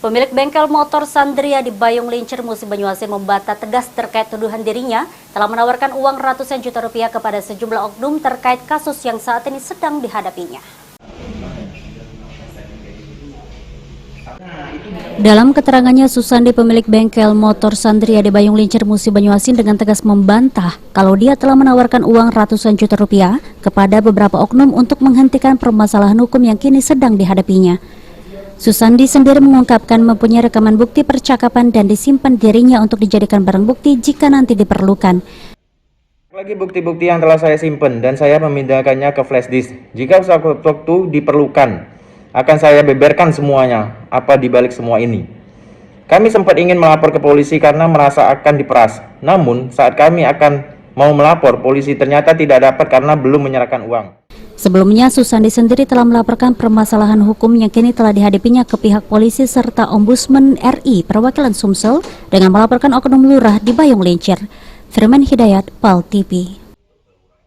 Pemilik bengkel motor Sandria di Bayung Lincir, Musi Banyuasin membantah tegas terkait tuduhan dirinya telah menawarkan uang ratusan juta rupiah kepada sejumlah oknum terkait kasus yang saat ini sedang dihadapinya. Dalam keterangannya, Susandi, pemilik bengkel motor Sandria di Bayung Lincir, Musi Banyuasin, dengan tegas membantah kalau dia telah menawarkan uang ratusan juta rupiah kepada beberapa oknum untuk menghentikan permasalahan hukum yang kini sedang dihadapinya. Susandi sendiri mengungkapkan mempunyai rekaman bukti percakapan dan disimpan dirinya untuk dijadikan barang bukti jika nanti diperlukan. Lagi bukti-bukti yang telah saya simpan dan saya memindahkannya ke flash disk. Jika waktu diperlukan, akan saya beberkan semuanya apa dibalik semua ini. Kami sempat ingin melapor ke polisi karena merasa akan diperas. Namun saat kami akan mau melapor, polisi ternyata tidak dapat karena belum menyerahkan uang. Sebelumnya, Susandi sendiri telah melaporkan permasalahan hukum yang kini telah dihadapinya ke pihak polisi serta Ombudsman RI perwakilan Sumsel dengan melaporkan oknum lurah di Bayung Lincir. Firman Hidayat, PAL TV.